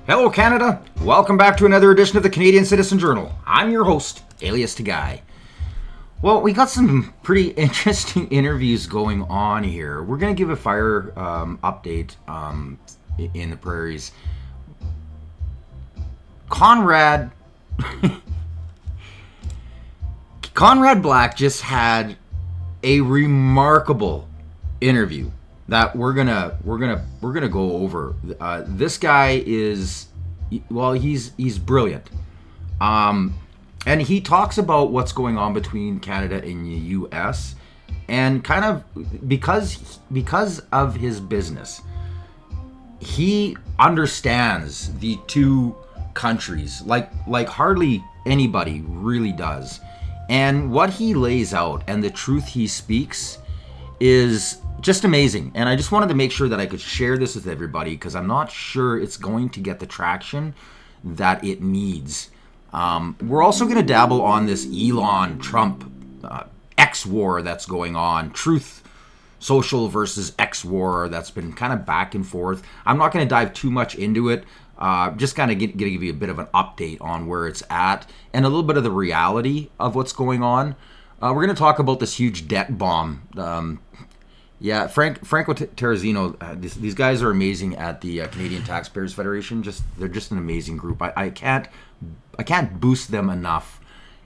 Hello Canada, welcome back to another edition of the Canadian Citizen Journal. I'm your host, Alias Tagay. Well, we got some pretty interesting interviews going on here. We're going to give a fire update in the prairies. Conrad Black just had a remarkable interview that we're gonna go over. This guy is, well, he's brilliant, and he talks about what's going on between Canada and the U.S. and kind of because of his business, he understands the two countries like hardly anybody really does, and what he lays out and the truth he speaks is just amazing. And I just wanted to make sure that I could share this with everybody because I'm not sure it's going to get the traction that it needs. We're also going to dabble on this Elon Trump X war that's going on, Truth Social versus X war that's been kind of back and forth. I'm not going to dive too much into it. Just kind of going to give you a bit of an update on where it's at and a little bit of the reality of what's going on. We're going to talk about this huge debt bomb. Franco Terrazino, these guys are amazing at the Canadian Taxpayers Federation. They're just an amazing group. I can't boost them enough.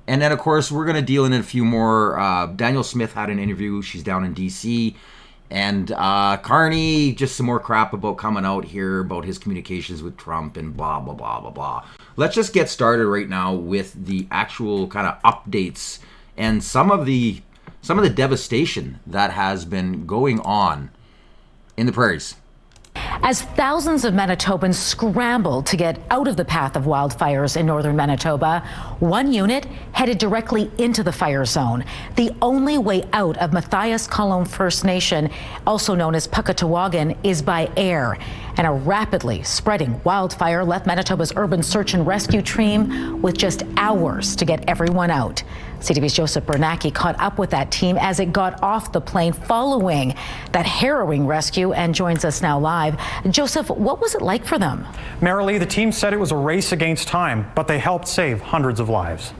And then, of course, we're going to deal in a few more. Daniel Smith had an interview. She's down in D.C. And Carney, just some more crap about coming out here about his communications with Trump and blah, blah, blah, blah, blah. Let's just get started right now with the actual kind of updates and some of the devastation that has been going on in the prairies. As thousands of Manitobans scrambled to get out of the path of wildfires in northern Manitoba, one unit headed directly into the fire zone. The only way out of Matthias Column First Nation, also known as Puckatawagan, is by air. And a rapidly spreading wildfire left Manitoba's urban search and rescue team with just hours to get everyone out. CTV's Joseph Bernacki caught up with that team as it got off the plane following that harrowing rescue and joins us now live. Joseph, what was it like for them? Marilee, the team said it was a race against time, but they helped save hundreds of lives.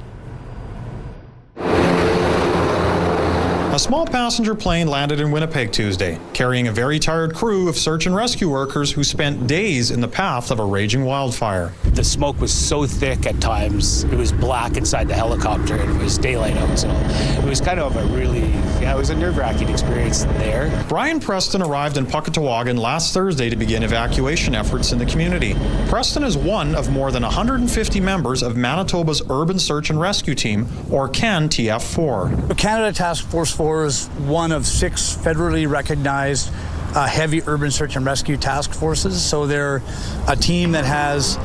A small passenger plane landed in Winnipeg Tuesday, carrying a very tired crew of search and rescue workers who spent days in the path of a raging wildfire. The smoke was so thick at times, it was black inside the helicopter and it was daylight out, so it was kind of it was a nerve-wracking experience there. Brian Preston arrived in Puckatawagan last Thursday to begin evacuation efforts in the community. Preston is one of more than 150 members of Manitoba's Urban Search and Rescue Team, or CAN TF4. Canada Task Force 4 is one of 6 federally recognized heavy urban search and rescue task forces. So they're a team that has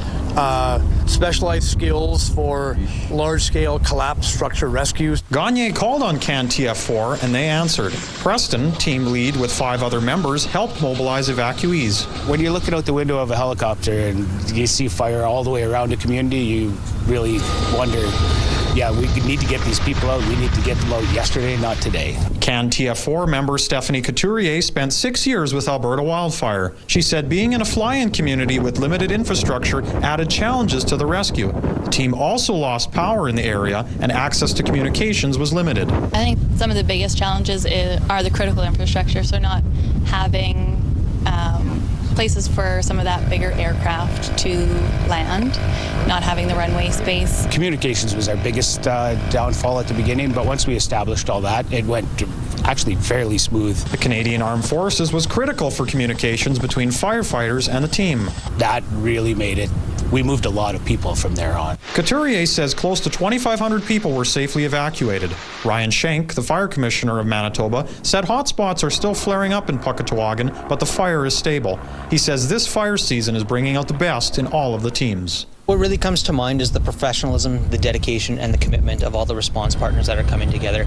specialized skills for large-scale collapse structure rescues. Gagne called on CAN TF4 and they answered. Preston, team lead with 5 other members, helped mobilize evacuees. When you're looking out the window of a helicopter and you see fire all the way around the community, you really wonder, we need to get these people out. We need to get them out yesterday, not today. CAN TF4 member Stephanie Couturier spent 6 years with Alberta Wildfire. She said being in a fly-in community with limited infrastructure added challenges to the rescue. The team also lost power in the area and access to communications was limited. I think some of the biggest challenges are the critical infrastructure, so not having places for some of that bigger aircraft to land, not having the runway space. Communications was our biggest downfall at the beginning, but once we established all that, it went actually fairly smooth. The Canadian Armed Forces was critical for communications between firefighters and the team. That really made it. We moved a lot of people from there on. Couturier says close to 2,500 people were safely evacuated. Ryan Schenk, the fire commissioner of Manitoba, said hotspots are still flaring up in Puckatawagan, but the fire is stable. He says this fire season is bringing out the best in all of the teams. What really comes to mind is the professionalism, the dedication, and the commitment of all the response partners that are coming together.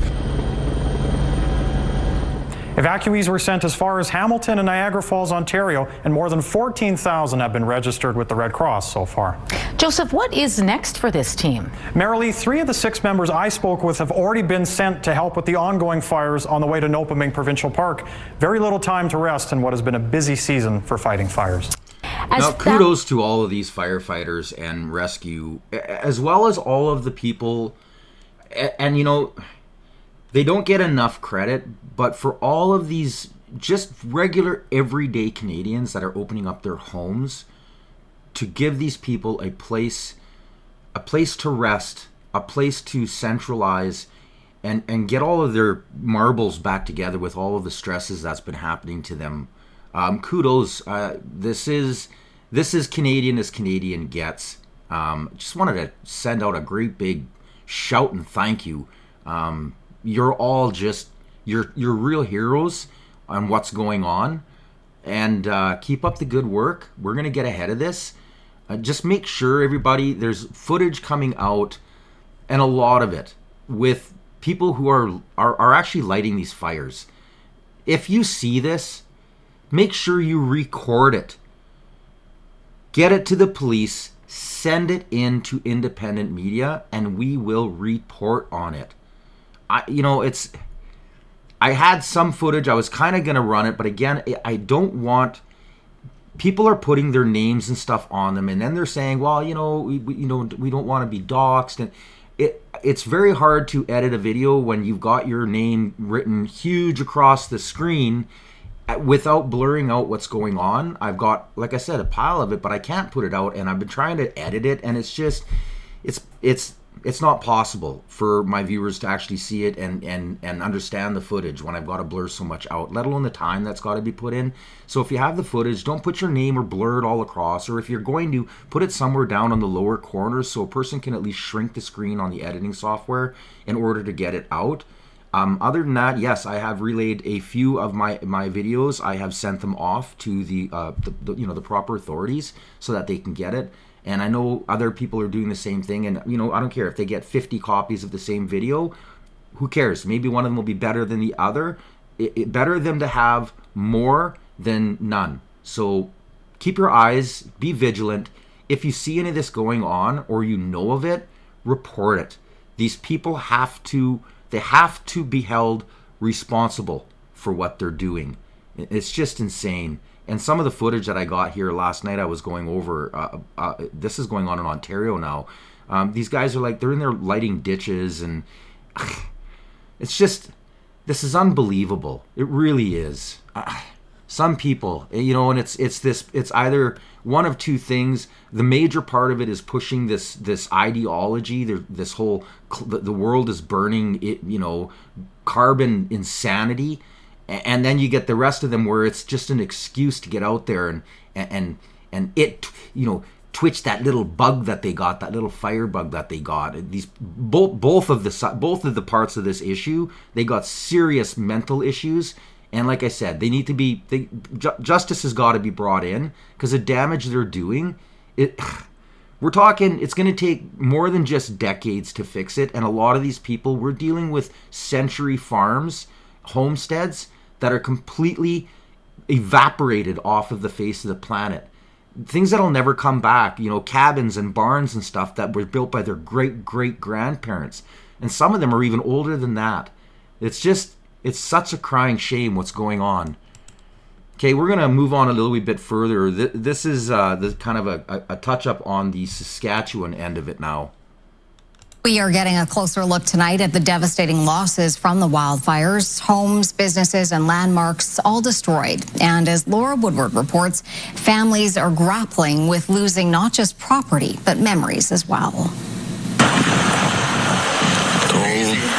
Evacuees were sent as far as Hamilton and Niagara Falls, Ontario, and more than 14,000 have been registered with the Red Cross so far. Joseph, what is next for this team? Marilee, 3 of the 6 members I spoke with have already been sent to help with the ongoing fires on the way to Nopaming Provincial Park. Very little time to rest in what has been a busy season for fighting fires. Now, kudos to all of these firefighters and rescue, as well as all of the people, and you know, they don't get enough credit, but for all of these just regular everyday Canadians that are opening up their homes to give these people a place to rest, a place to centralize, and get all of their marbles back together with all of the stresses that's been happening to them. Kudos. This is Canadian as Canadian gets. Just wanted to send out a great big shout and thank you. You're all just you're real heroes on what's going on, and keep up the good work. We're gonna get ahead of this. Just make sure, everybody, there's footage coming out, and a lot of it with people who are actually lighting these fires. If you see this, make sure you record it. Get it to the police, send it in to independent media, and we will report on it. I had some footage. I was kind of going to run it, but again, I don't want... People are putting their names and stuff on them, and then they're saying, well, we don't want to be doxxed. And it's very hard to edit a video when you've got your name written huge across the screen without blurring out what's going on. I've got, like I said, a pile of it, but I can't put it out, and I've been trying to edit it, and it's just... It's not possible for my viewers to actually see it and understand the footage when I've got to blur so much out, let alone the time that's got to be put in. So if you have the footage, don't put your name or blur it all across, or if you're going to, put it somewhere down on the lower corners so a person can at least shrink the screen on the editing software in order to get it out. Other than that, yes, I have relayed a few of my videos. I have sent them off to the proper authorities so that they can get it. And I know other people are doing the same thing. And, I don't care if they get 50 copies of the same video. Who cares? Maybe one of them will be better than the other. Better them to have more than none. So keep your eyes, be vigilant. If you see any of this going on or you know of it, report it. These people have to be held responsible for what they're doing. It's just insane. And some of the footage that I got here last night, I was going over, this is going on in Ontario now. These guys are they're in there lighting ditches, and it's just, this is unbelievable. It really is. Some people, and it's either one of two things. The major part of it is pushing this ideology, this whole, the world is burning, carbon insanity. And then you get the rest of them where it's just an excuse to get out there and twitch that little bug that they got, that little fire bug that they got. These both of the parts of this issue, they got serious mental issues. And like I said, they need to be justice has got to be brought in, because the damage they're doing, we're talking, it's going to take more than just decades to fix it. And a lot of these people, we're dealing with century farms, homesteads that are completely evaporated off of the face of the planet. Things that'll never come back, cabins and barns and stuff that were built by their great-great-grandparents. And some of them are even older than that. It's such a crying shame what's going on. Okay, we're going to move on a little wee bit further. This is kind of a touch-up on the Saskatchewan end of it now. We are getting a closer look tonight at the devastating losses from the wildfires. Homes, businesses, and landmarks all destroyed. And as Laura Woodward reports, families are grappling with losing not just property, but memories as well.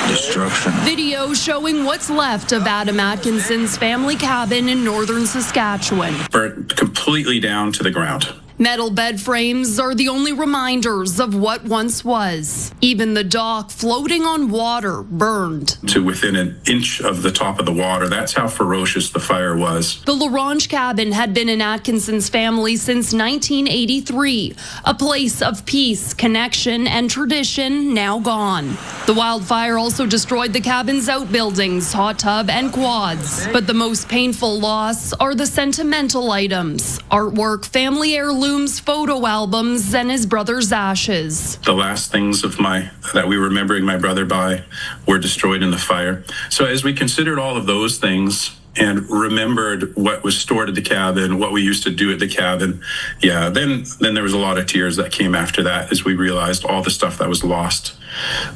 Destruction. Video showing what's left of Adam Atkinson's family cabin in northern Saskatchewan. Burnt completely down to the ground. Metal bed frames are the only reminders of what once was. Even the dock floating on water burned. To within an inch of the top of the water. That's how ferocious the fire was. The LaRange cabin had been in Atkinson's family since 1983. A place of peace, connection, and tradition now gone. The wildfire also destroyed the cabin's outbuildings, hot tub, and quads. But the most painful loss are the sentimental items. Artwork, family heirlooms, photo albums, and his brother's ashes. The last things that we were remembering my brother by were destroyed in the fire. So as we considered all of those things, and remembered what was stored at the cabin, what we used to do at the cabin, yeah, then there was a lot of tears that came after that as we realized all the stuff that was lost.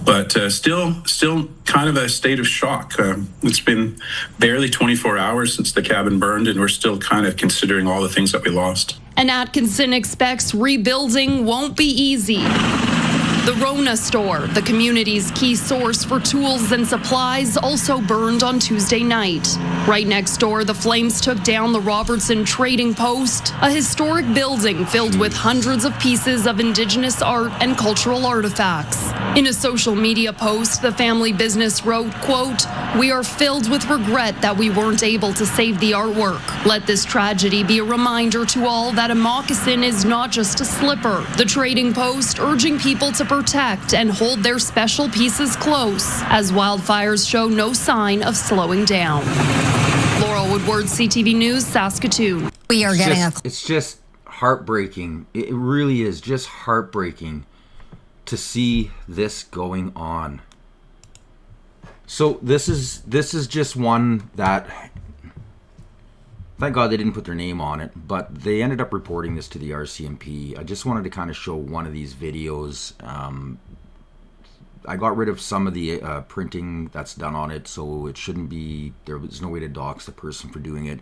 But still kind of a state of shock. It's been barely 24 hours since the cabin burned, and we're still kind of considering all the things that we lost. And Atkinson expects rebuilding won't be easy. The Rona store, the community's key source for tools and supplies, also burned on Tuesday night. Right next door, the flames took down the Robertson Trading Post, a historic building filled with hundreds of pieces of Indigenous art and cultural artifacts. In a social media post, the family business wrote, quote, "We are filled with regret that we weren't able to save the artwork. Let this tragedy be a reminder to all that a moccasin is not just a slipper." The Trading Post urging people to protect and hold their special pieces close as wildfires show no sign of slowing down. Laurel Woodward, CTV News, Saskatoon. We are getting It's just heartbreaking. It really is just heartbreaking to see this going on. So this is just one that, thank God they didn't put their name on it, but they ended up reporting this to the RCMP. I just wanted to kind of show one of these videos. I got rid of some of the printing that's done on it, so it shouldn't be, there was no way to dox the person for doing it.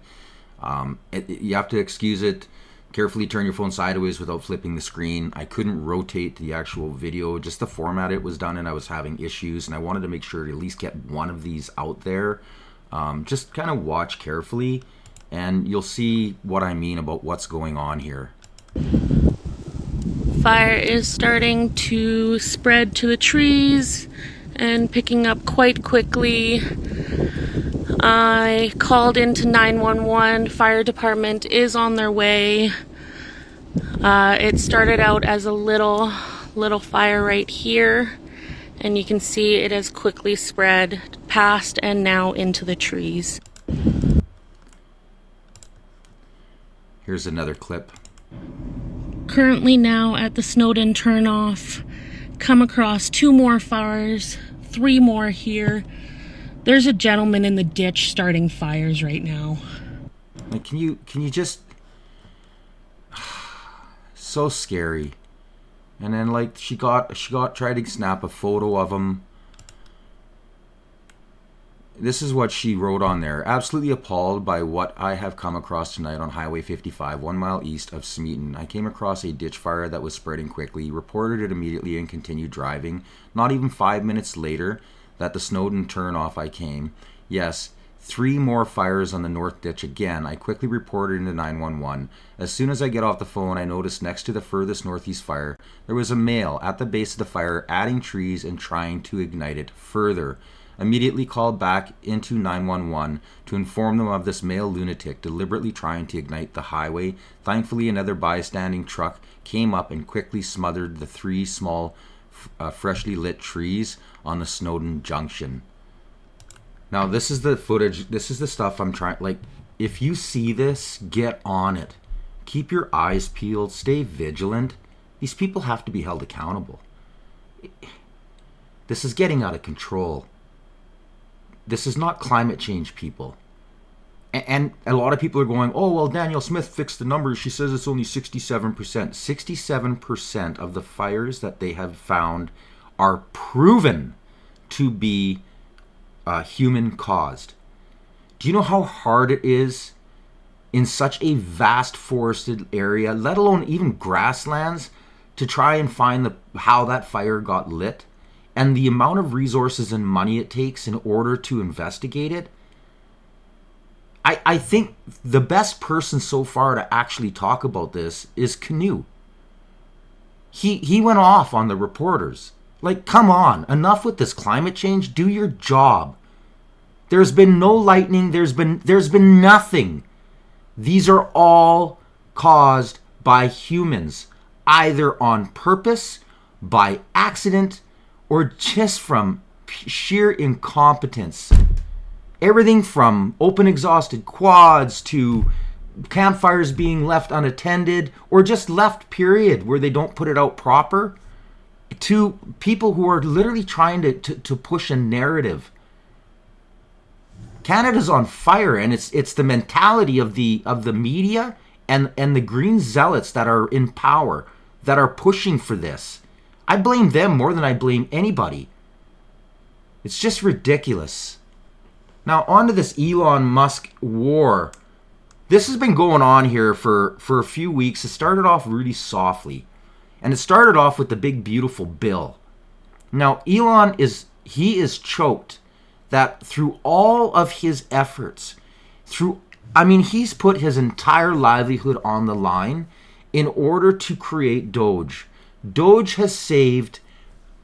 You have to excuse it. Carefully turn your phone sideways without flipping the screen. I couldn't rotate the actual video, just the format it was done in. I was having issues, and I wanted to make sure to at least get one of these out there. Just kind of watch carefully, and you'll see what I mean about what's going on here. Fire is starting to spread to the trees and picking up quite quickly. I called into 911. Fire department is on their way. It started out as a little fire right here, and you can see it has quickly spread past and now into the trees. Here's another clip. Currently now at the Snowden turnoff, come across 2 more fires, 3 more here. There's a gentleman in the ditch starting fires right now. Like, can you just, so scary. And then like she tried to snap a photo of him. This is what she wrote on there. Absolutely appalled by what I have come across tonight on Highway 55, 1 mile east of Smeaton. I came across a ditch fire that was spreading quickly, reported it immediately, and continued driving. Not even 5 minutes later, that the Snowden turnoff I came. Yes, 3 more fires on the north ditch again. I quickly reported into 911. As soon as I get off the phone, I noticed next to the furthest northeast fire, there was a male at the base of the fire adding trees and trying to ignite it further. Immediately called back into 911 to inform them of this male lunatic deliberately trying to ignite the highway. Thankfully, another bystanding truck came up and quickly smothered the 3 small, freshly lit trees on the Snowden Junction. Now, this is the footage. This is the stuff I'm trying. Like, if you see this, get on it. Keep your eyes peeled. Stay vigilant. These people have to be held accountable. This is getting out of control. This is not climate change, people. And a lot of people are going, oh, well, Danielle Smith fixed the numbers. She says it's only 67%. 67% of the fires that they have found are proven to be human caused. Do you know how hard it is in such a vast forested area, let alone even grasslands, to try and find how that fire got lit? And the amount of resources and money it takes in order to investigate it. I think the best person so far to actually talk about this is Canoe. He went off on the reporters. Like, come on, enough with this climate change. Do your job. There's been no lightning. There's been nothing. These are all caused by humans, either on purpose, by accident, or just from sheer incompetence. Everything from open exhausted quads to campfires being left unattended or just left, period, where they don't put it out proper, to people who are literally trying to push a narrative. Canada's on fire, and it's the mentality of the media and the green zealots that are in power that are pushing for this. I blame them more than I blame anybody. It's just ridiculous. Now, on to this Elon Musk war. This has been going on here for a few weeks. It started off really softly. And it started off with the big, beautiful bill. Now, Elon is choked that through all of his efforts, he's put his entire livelihood on the line in order to create Doge. Doge has saved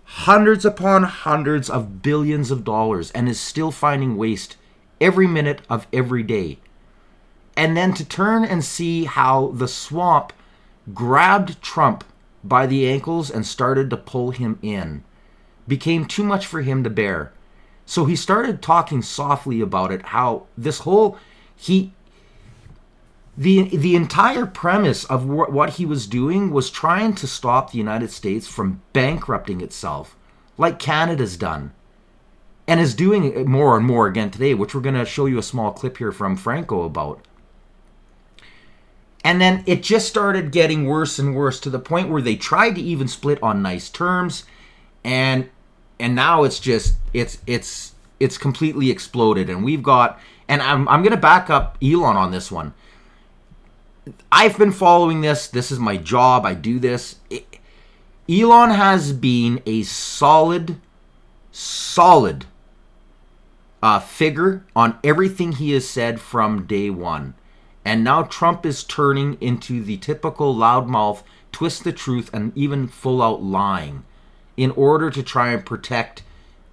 hundreds upon hundreds of billions of dollars and is still finding waste every minute of every day. And then to turn and see how the swamp grabbed Trump by the ankles and started to pull him in became too much for him to bear. So he started talking softly about it, how this whole, the entire premise of what he was doing was trying to stop the United States from bankrupting itself, like Canada's done, and is doing it more and more again today, which we're going to show you a small clip here from Franco about. And then it just started getting worse and worse to the point where they tried to even split on nice terms, and now it's just it's completely exploded. And we've got, and I'm going to back up Elon on this one. I've been following this. This is my job. I do this. Elon has been a solid figure on everything he has said from day one. And now Trump is turning into the typical loudmouth, twist the truth, and even full-out lying in order to try and protect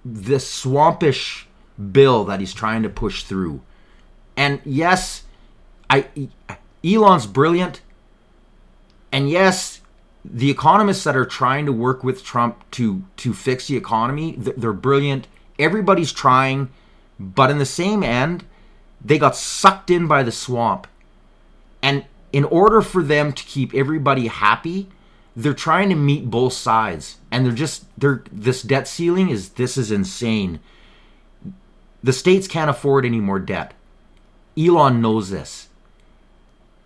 this swampish bill that he's trying to push through. And yes, Elon's brilliant. And yes, the economists that are trying to work with Trump to fix the economy, they're brilliant. Everybody's trying. But in the same end, they got sucked in by the swamp. And in order for them to keep everybody happy, they're trying to meet both sides. And this debt ceiling is insane. The states can't afford any more debt. Elon knows this.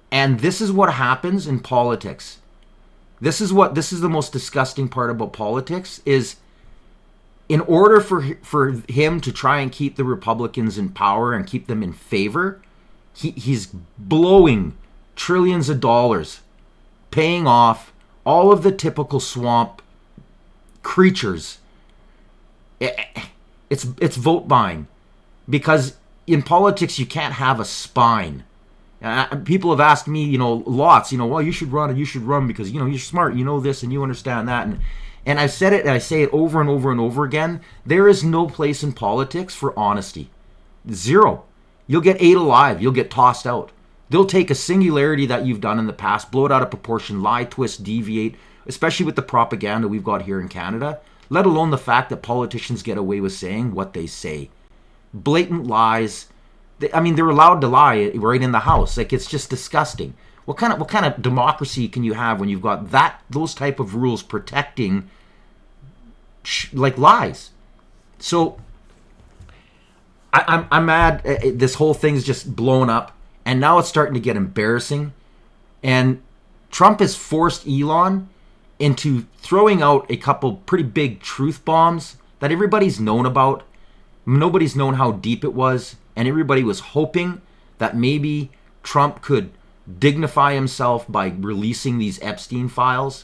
And this is what happens in politics. This is the most disgusting part about politics is in order for him to try and keep the Republicans in power and keep them in favor, he's blowing trillions of dollars, paying off all of the typical swamp creatures. It's vote buying, because in politics you can't have a spine. People have asked me, lots, well, you should run because, you're smart, you know this and you understand that. And I've said it and I say it over and over and over again. There is no place in politics for honesty. Zero. You'll get ate alive. You'll get tossed out. They'll take a singularity that you've done in the past, blow it out of proportion, lie, twist, deviate, especially with the propaganda we've got here in Canada, let alone the fact that politicians get away with saying what they say. Blatant lies. They're allowed to lie right in the House. Like, it's just disgusting. What kind of democracy can you have when you've got those type of rules protecting lies? So I'm mad. This whole thing's just blown up, and now it's starting to get embarrassing. And Trump has forced Elon into throwing out a couple pretty big truth bombs that everybody's known about. Nobody's known how deep it was, and everybody was hoping that maybe Trump could dignify himself by releasing these Epstein files.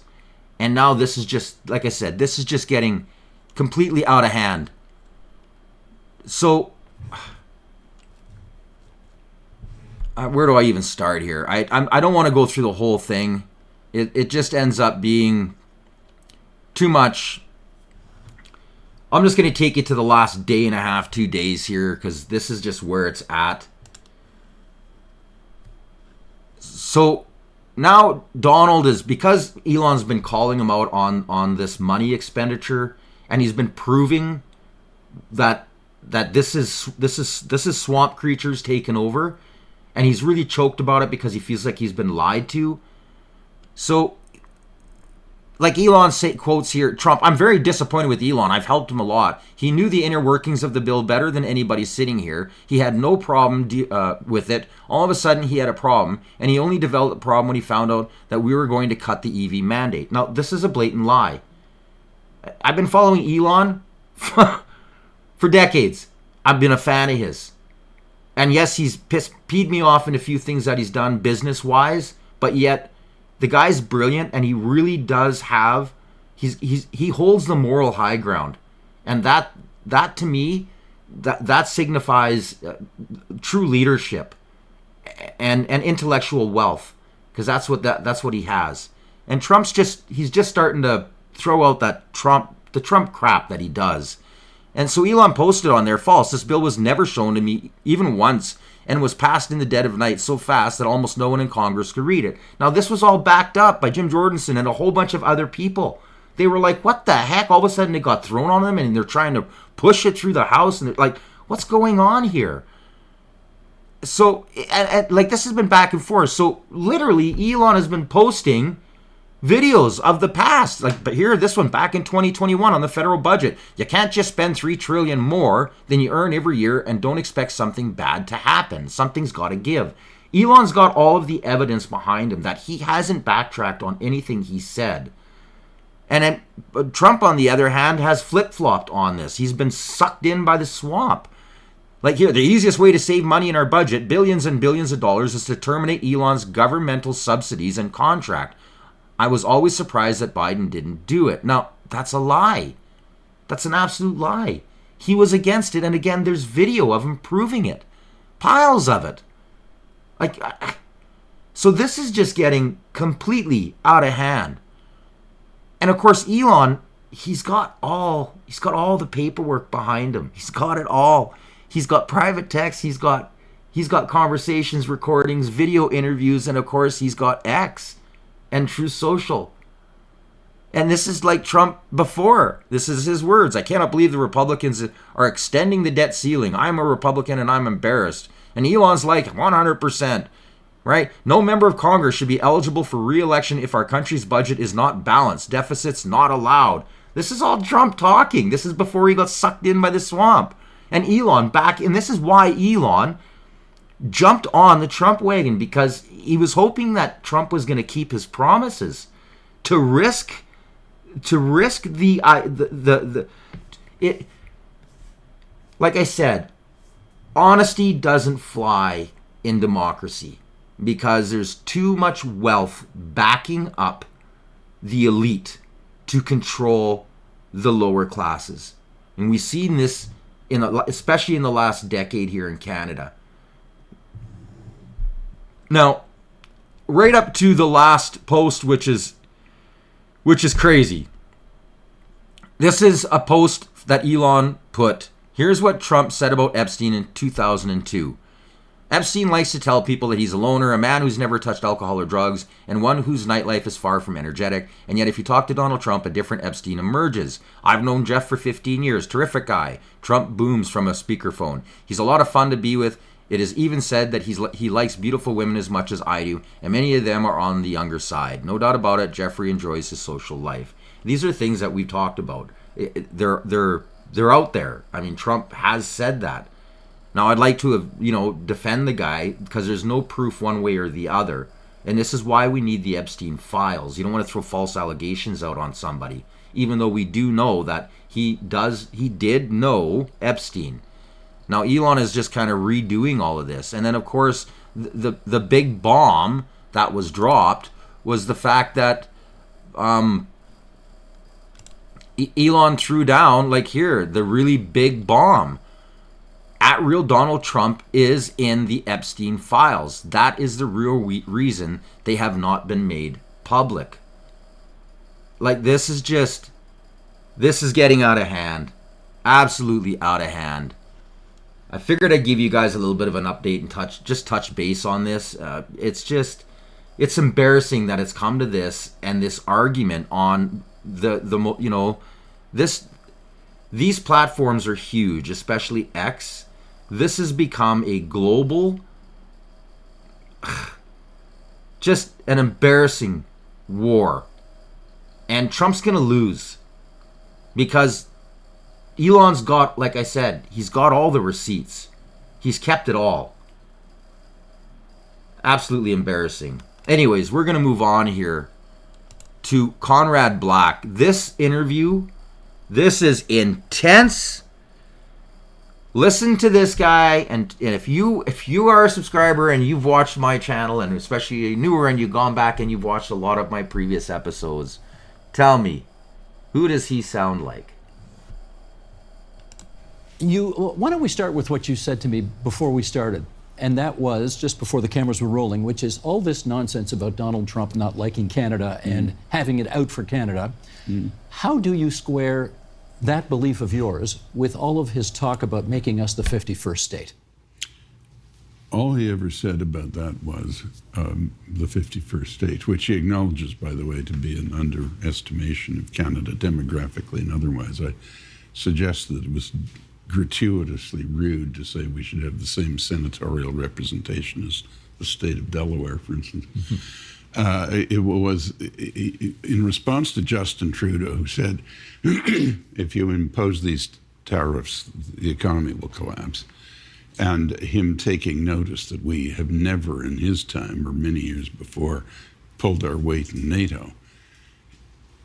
And now this is just, like I said, this is just getting completely out of hand. So where do I even start here? I don't want to go through the whole thing. It just ends up being too much. I'm just going to take you to the last day and a half, 2 days here, because this is just where it's at. So now Donald is, because Elon's been calling him out on this money expenditure, and he's been proving that this is swamp creatures taking over, and he's really choked about it because he feels like he's been lied to. So like Elon quotes here, Trump, I'm very disappointed with Elon. I've helped him a lot. He knew the inner workings of the bill better than anybody sitting here. He had no problem with it. All of a sudden, he had a problem, and he only developed the problem when he found out that we were going to cut the EV mandate. Now, this is a blatant lie. I've been following Elon for decades. I've been a fan of his. And yes, he's peed me off in a few things that he's done business-wise, but yet the guy's brilliant, and he really does have, he holds the moral high ground. And that to me, that signifies true leadership and intellectual wealth, because that's what he has. And he's just starting to throw out the Trump crap that he does. And so Elon posted on there, false. This bill was never shown to me even once and was passed in the dead of night so fast that almost no one in Congress could read it. Now, this was all backed up by Jim Jordanson and a whole bunch of other people. They were like, what the heck? All of a sudden it got thrown on them and they're trying to push it through the House. And they're like, what's going on here? So, like, this has been back and forth. So, literally, Elon has been posting videos of the past, but here, this one back in 2021 on the federal budget. You can't just spend $3 trillion more than you earn every year and don't expect something bad to happen. Something's got to give. Elon's got all of the evidence behind him that he hasn't backtracked on anything he said. And then Trump, on the other hand, has flip-flopped on this. He's been sucked in by the swamp. Like here, the easiest way to save money in our budget, billions and billions of dollars, is to terminate Elon's governmental subsidies and contract. I was always surprised that Biden didn't do it. Now, that's a lie. That's an absolute lie. He was against it, and again, there's video of him proving it. Piles of it. So this is just getting completely out of hand. And of course, Elon, he's got all the paperwork behind him. He's got it all. He's got private texts, he's got conversations, recordings, video interviews, and of course, he's got X and True Social. And this is like Trump before. This is his words. I cannot believe the Republicans are extending the debt ceiling. I'm a Republican and I'm embarrassed. And Elon's like 100%, right? No member of Congress should be eligible for re-election if our country's budget is not balanced. Deficits not allowed. This is all Trump talking. This is before he got sucked in by the swamp. And Elon and this is why Elon jumped on the Trump wagon, because he was hoping that Trump was going to keep his promises, to risk it. Like I said, honesty doesn't fly in democracy because there's too much wealth backing up the elite to control the lower classes. And we've seen this especially in the last decade here in Canada. Now, right up to the last post, which is crazy. This is a post that Elon put. Here's what Trump said about Epstein in 2002. Epstein likes to tell people that he's a loner, a man who's never touched alcohol or drugs, and one whose nightlife is far from energetic. And yet if you talk to Donald Trump, a different Epstein emerges. I've known Jeff for 15 years. Terrific guy. Trump booms from a speakerphone. He's a lot of fun to be with. It is even said that he likes beautiful women as much as I do, and many of them are on the younger side. No doubt about it, Jeffrey enjoys his social life. These are things that we've talked about. They're out there. I mean, Trump has said that. Now, I'd like to defend the guy because there's no proof one way or the other. And this is why we need the Epstein files. You don't want to throw false allegations out on somebody, even though we do know that he did know Epstein. Now, Elon is just kind of redoing all of this. And then, of course, the big bomb that was dropped was the fact that Elon threw down, the really big bomb. At real Donald Trump is in the Epstein files. That is the real reason they have not been made public. This is getting out of hand. Absolutely out of hand. I figured I'd give you guys a little bit of an update and touch base on this. It's embarrassing that it's come to this, and this argument on these platforms are huge, especially X. This has become a global, just an embarrassing war. And Trump's going to lose because Elon's got, like I said, he's got all the receipts. He's kept it all. Absolutely embarrassing. Anyways, we're going to move on here to Conrad Black. This interview, this is intense. Listen to this guy, and if you are a subscriber and you've watched my channel, and especially newer, and you've gone back and you've watched a lot of my previous episodes, tell me, who does he sound like? Why don't we start with what you said to me before we started? And that was just before the cameras were rolling, which is all this nonsense about Donald Trump not liking Canada and having it out for Canada. How do you square that belief of yours with all of his talk about making us the 51st state? All he ever said about that was the 51st state, which he acknowledges, by the way, to be an underestimation of Canada demographically and otherwise. I suggest that it was gratuitously rude to say we should have the same senatorial representation as the state of Delaware, for instance. It was in response to Justin Trudeau, who said, if you impose these tariffs, the economy will collapse. And him taking notice that we have never in his time or many years before pulled our weight in NATO.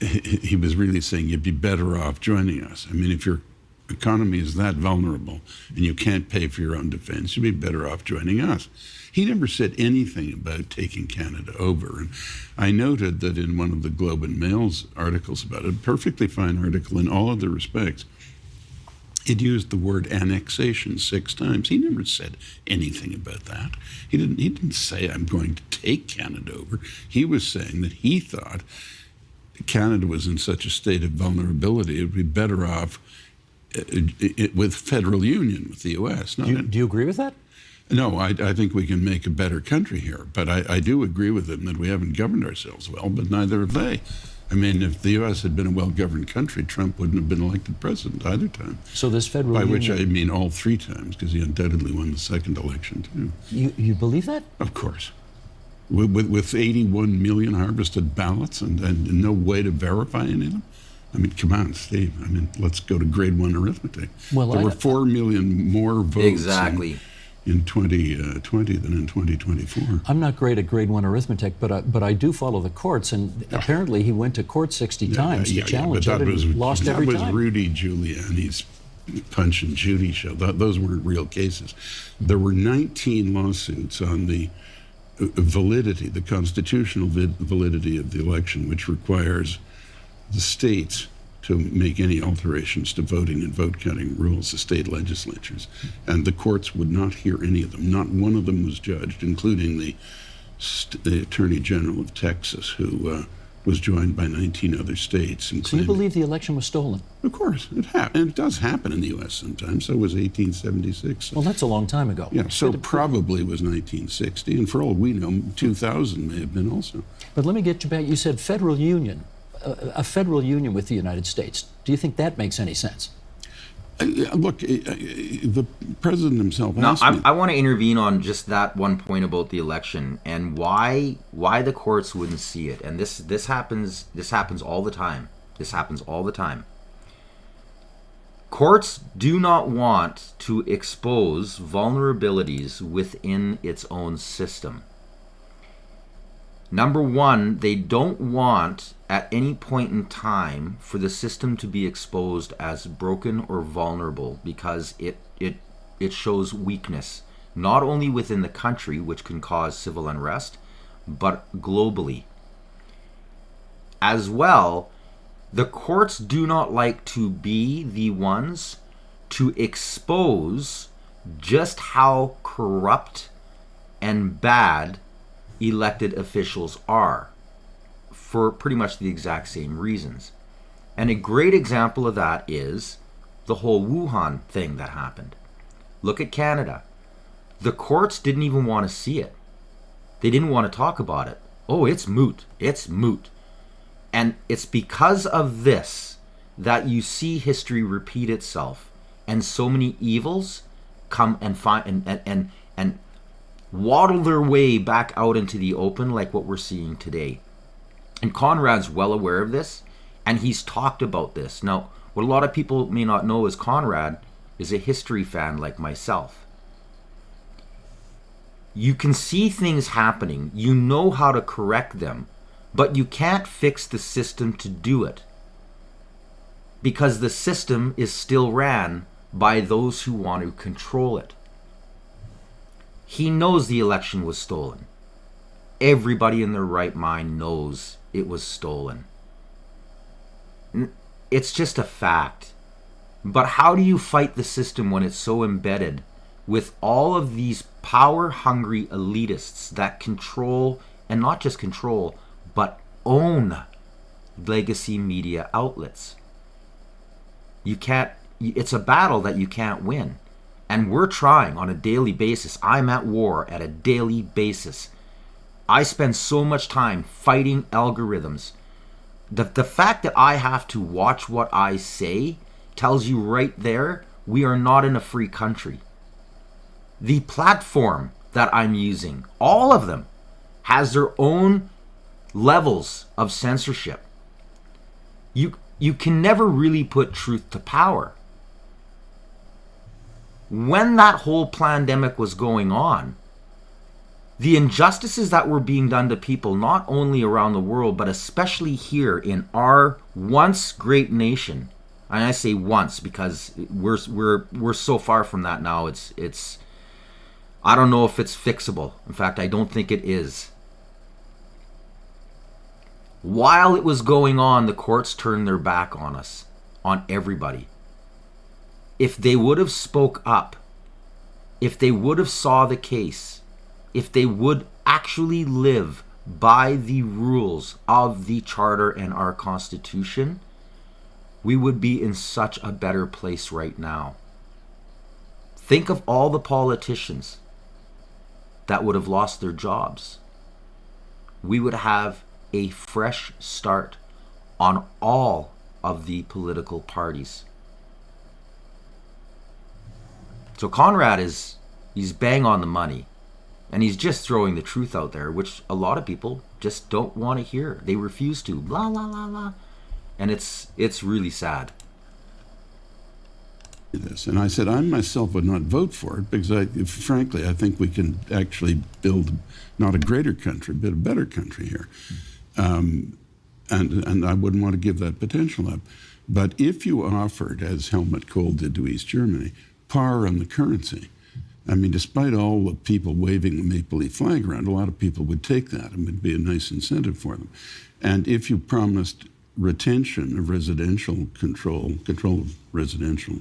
He was really saying you'd be better off joining us. I mean, if your economy is that vulnerable and you can't pay for your own defense, you'd be better off joining us. He never said anything about taking Canada over. And I noted that in one of the Globe and Mail's articles about it, a perfectly fine article in all other respects, it used the word annexation 6 times. He never said anything about that. He didn't say, I'm going to take Canada over. He was saying that he thought Canada was in such a state of vulnerability, it would be better off with federal union with the U.S. Do you agree with that? No, I think we can make a better country here. But I do agree with him that we haven't governed ourselves well, but neither have they. I mean, if the U.S. had been a well-governed country, Trump wouldn't have been elected president either time. So this federal By union... which I mean all 3 times, because he undoubtedly won the second election, too. You believe that? Of course. With 81 million harvested ballots and no way to verify any of them? I mean, come on, Steve. I mean, let's go to grade 1 arithmetic. Well, there were 4 million more votes exactly in 2020 than in 2024. I'm not great at grade 1 arithmetic, but I do follow the courts, and apparently he went to court 60 times to challenge it and lost every time. That was Rudy Giuliani's Punch and Judy show. Those weren't real cases. There were 19 lawsuits on the validity, the constitutional validity of the election, which requires the states to make any alterations to voting and vote counting rules, the state legislatures. And the courts would not hear any of them. Not one of them was judged, including the Attorney General of Texas, who was joined by 19 other states. So you believe the election was stolen? Of course. It happened. And it does happen in the U.S. sometimes. So was 1876. Well, that's a long time ago. Yeah, so probably was 1960. And for all we know, 2000 may have been also. But let me get you back. You said federal union. A federal union with the United States. Do you think that makes any sense? Look, the president himself. No, I want to intervene on just that one point about the election and why the courts wouldn't see it. And this happens all the time. This happens all the time. Courts do not want to expose vulnerabilities within its own system. Number one, they don't want at any point in time for the system to be exposed as broken or vulnerable, because it shows weakness, not only within the country, which can cause civil unrest, but globally. As well, the courts do not like to be the ones to expose just how corrupt and bad elected officials are, for pretty much the exact same reasons. And a great example of that is the whole Wuhan thing that happened. Look at Canada. The courts didn't even want to see it. They didn't want to talk about it. Oh, it's moot. It's moot. And it's because of this that you see history repeat itself, and so many evils come and find and waddle their way back out into the open, like what we're seeing today. And Conrad's well aware of this. And he's talked about this. Now, what a lot of people may not know is Conrad is a history fan like myself. You can see things happening, you know how to correct them, but you can't fix the system to do it. Because the system is still ran by those who want to control it. He knows the election was stolen. Everybody in their right mind knows it was stolen. It's just a fact. But how do you fight the system when it's so embedded with all of these power-hungry elitists that control, and not just control, but own legacy media outlets? You can't, it's a battle that you can't win. And we're trying on a daily basis. I'm at war at a daily basis. I spend so much time fighting algorithms. The fact that I have to watch what I say tells you right there, we are not in a free country. The platform that I'm using, all of them, has their own levels of censorship. You can never really put truth to power. When that whole pandemic was going on, the injustices that were being done to people, not only around the world, but especially here in our once great nation, and I say once because we're so far from that now. It's I don't know if it's fixable. In fact, I don't think it is. While it was going on, the courts turned their back on us, on everybody. If they would have spoke up, if they would have saw the case, if they would actually live by the rules of the Charter and our Constitution, we would be in such a better place right now. Think of all the politicians that would have lost their jobs. We would have a fresh start on all of the political parties. So Conrad he's bang on the money, and he's just throwing the truth out there, which a lot of people just don't want to hear. They refuse to. Blah, blah, blah, blah. And it's really sad. This. And I said, I myself would not vote for it because, frankly, I think we can actually build not a greater country, but a better country here. And I wouldn't want to give that potential up. But if you offered, as Helmut Kohl did to East Germany, power on the currency, I mean, despite all the people waving the maple leaf flag around, a lot of people would take that and it would be a nice incentive for them. And if you promised retention of residential control of residential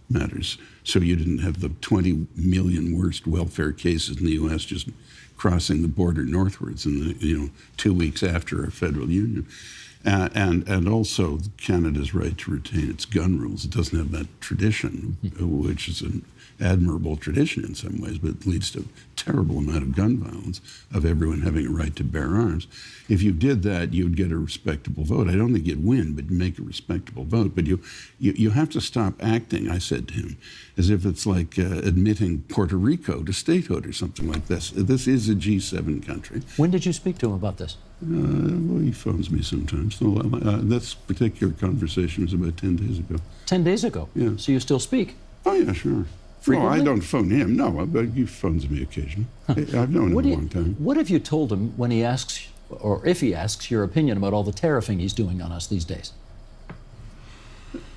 matters, so you didn't have the 20 million worst welfare cases in the U.S. just crossing the border northwards in the 2 weeks after our federal union, and also Canada's right to retain its gun rules. It doesn't have that tradition, which is an admirable tradition in some ways, but it leads to a terrible amount of gun violence, of everyone having a right to bear arms. If you did that, you'd get a respectable vote. I don't think you'd win, but you make a respectable vote. But you have to stop acting, I said to him, as if it's like admitting Puerto Rico to statehood or something like this. This is a G7 country. When did you speak to him about this? Well, he phones me sometimes. So, this particular conversation was about 10 days ago. 10 days ago? Yeah. So you still speak? Oh, yeah, sure. Frequently? No, I don't phone him, no, but he phones me occasionally. I've known him a long time. What have you told him when he asks, or if he asks, your opinion about all the tariffing he's doing on us these days?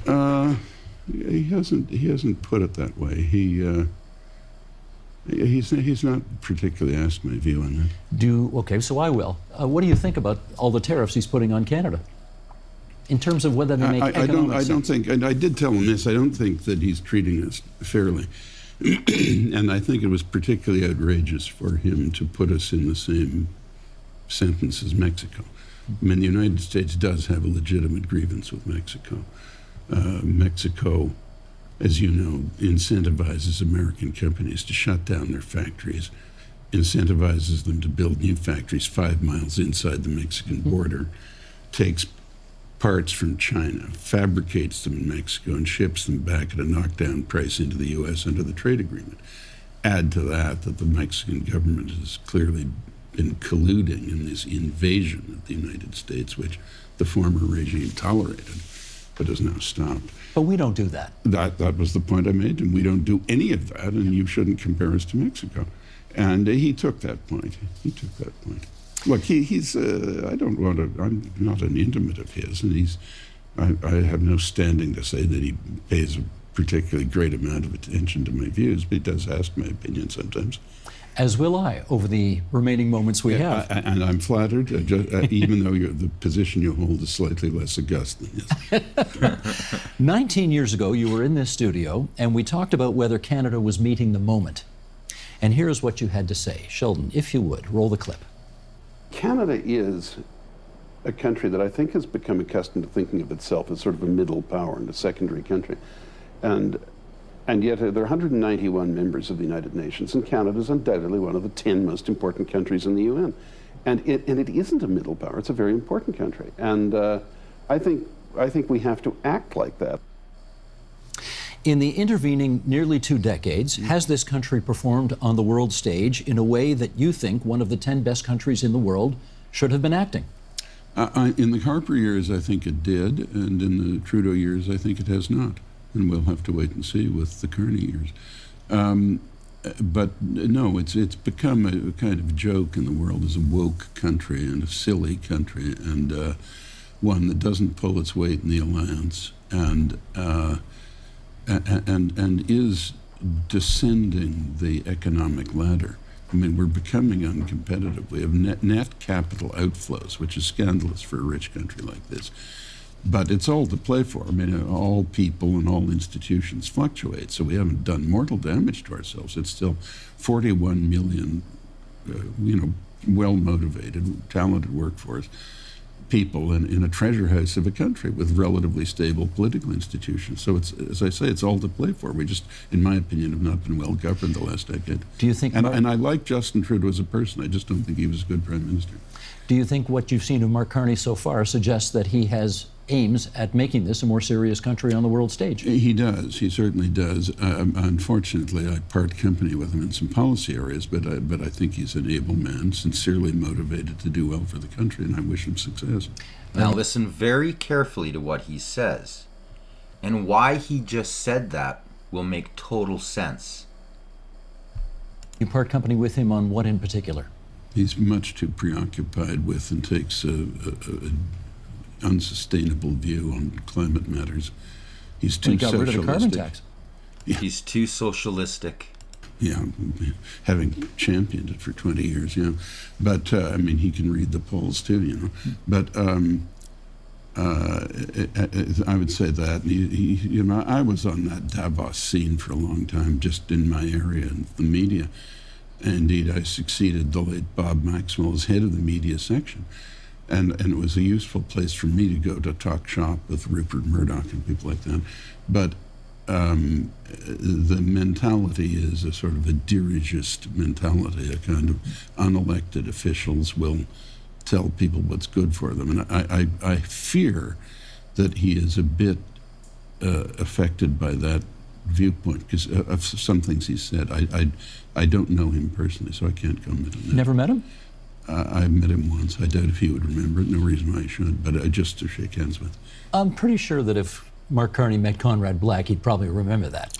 He hasn't put it that way. He's not particularly asked my view on that. Okay, so I will. What do you think about all the tariffs he's putting on Canada? In terms of whether they make economic sense? I don't think, and I did tell him this, I don't think that he's treating us fairly. And I think it was particularly outrageous for him to put us in the same sentence as Mexico. I mean, the United States does have a legitimate grievance with Mexico. Mexico, as you know, incentivizes American companies to shut down their factories, incentivizes them to build new factories 5 miles inside the Mexican border, takes parts from China, fabricates them in Mexico, and ships them back at a knockdown price into the U.S. under the trade agreement. Add to that the Mexican government is clearly been colluding in this invasion of the United States, which the former regime tolerated, but has now stopped. But we don't do that. That was the point I made, and we don't do any of that, and you shouldn't compare us to Mexico. And he took that point. He took that point. Look, he's, I don't want to, I'm not an intimate of his, and I have no standing to say that he pays a particularly great amount of attention to my views, but he does ask my opinion sometimes. As will I, over the remaining moments we have. And I'm flattered, even though the position you hold is slightly less august than his. 19 years ago, you were in this studio, and we talked about whether Canada was meeting the moment. And here's what you had to say. Sheldon, if you would, roll the clip. Canada is a country that I think has become accustomed to thinking of itself as sort of a middle power and a secondary country. And yet there are 191 members of the United Nations, and Canada is undoubtedly one of the 10 most important countries in the UN. And it isn't a middle power, it's a very important country. And I think we have to act like that. In the intervening nearly 2 decades, has this country performed on the world stage in a way that you think one of the 10 best countries in the world should have been acting? In the Harper years, I think it did, and in the Trudeau years, I think it has not. And we'll have to wait and see with the Carney years. But no, it's become a kind of joke in the world as a woke country and a silly country, and one that doesn't pull its weight in the alliance, and is descending the economic ladder. I mean, we're becoming uncompetitive. We have net capital outflows, which is scandalous for a rich country like this. But it's all to play for. I mean, all people and all institutions fluctuate, so we haven't done mortal damage to ourselves. It's still 41 million, well-motivated, talented workforce people in a treasure house of a country with relatively stable political institutions. So it's, as I say, it's all to play for. We just, in my opinion, have not been well governed the last decade. Do you think? And I like Justin Trudeau as a person. I just don't think he was a good prime minister. Do you think what you've seen of Mark Carney so far suggests that he has aims at making this a more serious country on the world stage? He does. He certainly does. Unfortunately, I part company with him in some policy areas, but I think he's an able man, sincerely motivated to do well for the country, and I wish him success. Now listen very carefully to what he says, and why he just said that will make total sense. You part company with him on what in particular? He's much too preoccupied with and takes a unsustainable view on climate matters. He's too socialistic. He got rid of the carbon tax. Yeah. He's too socialistic. Yeah, having championed it for 20 years, yeah. But, I mean, he can read the polls too, you know. But I would say that. I was on that Davos scene for a long time, just in my area and the media. Indeed, I succeeded the late Bob Maxwell as head of the media section. And it was a useful place for me to go to talk shop with Rupert Murdoch and people like that. But the mentality is a sort of a dirigist mentality, a kind of unelected officials will tell people what's good for them. And I fear that he is a bit affected by that viewpoint because of some things he said. I don't know him personally, so I can't comment on that. Never met him? I met him once. I doubt if he would remember it. No reason why I should, but just to shake hands with. I'm pretty sure that if Mark Carney met Conrad Black, he'd probably remember that.